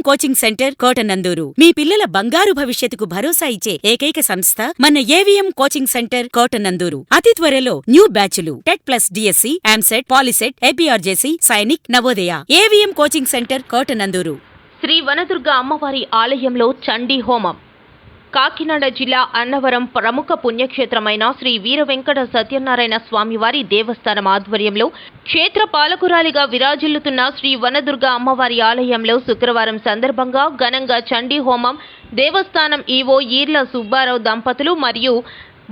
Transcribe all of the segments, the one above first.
Coaching centre Kotananduru మీ పిల్లల బంగారు భవిష్యత్తుకు భరోసా ఇచ్చే ఏకైక సంస్థ మన ఏవిఎం కోచింగ్ సెంటర్ కోటనందూరు. అతి త్వరలో న్యూ బ్యాచ్లు TET plus DSC, EAMCET, POLYCET, APRJC, Sainik, Navodaya. AVM coaching centre Kotananduru. Sri Vanadurga అమ్మవారి ఆలయంలో చండీ హోమం. కాకినాడ జిల్లా అన్నవరం ప్రముఖ పుణ్యక్షేత్రమైన శ్రీ వీర వెంకట సత్యనారాయణ స్వామివారి దేవస్థానం ఆధ్వర్యంలో క్షేత్ర పాలకురాలిగా విరాజిల్లుతున్న శ్రీ వనదుర్గ అమ్మవారి ఆలయంలో శుక్రవారం సందర్భంగా ఘనంగా చండీ హోమం దేవస్థానం ఈవో ఈర్ల సుబ్బారావు దంపతులు మరియు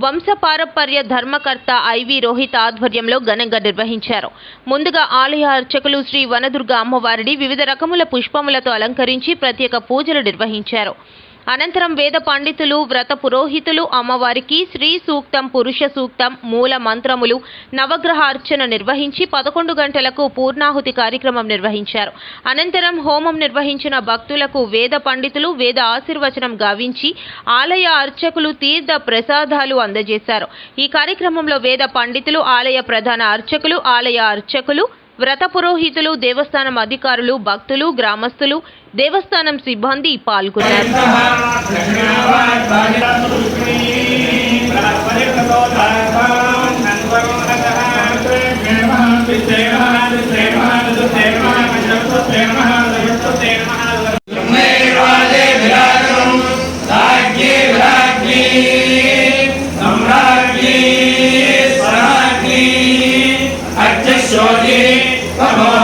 వంశపారపర్య ధర్మకర్త ఐవి రోహిత్ ఆధ్వర్యంలో ఘనంగా నిర్వహించారు. ముందుగా ఆలయ అర్చకులు శ్రీ వనదుర్గ అమ్మవారిని వివిధ రకముల పుష్పములతో అలంకరించి ప్రత్యేక పూజలు నిర్వహించారు. అనంతరం వేద పండితులు, వ్రత పురోహితులు అమ్మవారికి శ్రీ సూక్తం, పురుష సూక్తం, మూల మంత్రములు, నవగ్రహ అర్చన నిర్వహించి 11 గంటలకు పూర్ణాహుతి కార్యక్రమం నిర్వహించారు. అనంతరం హోమం నిర్వహించిన భక్తులకు వేద పండితులు వేద ఆశీర్వచనం గావించి ఆలయ అర్చకులు తీర్థ ప్రసాదాలు అందజేశారు. ఈ కార్యక్రమంలో వేద పండితులు, ఆలయ ప్రధాన అర్చకులు, ఆలయ అర్చకులు, వ్రత పురోహితులు, దేవస్థానం అధికారులు, భక్తులు, గ్రామస్తులు, దేవస్థానం సిబ్బంది పాల్గొన్నారు. Come on.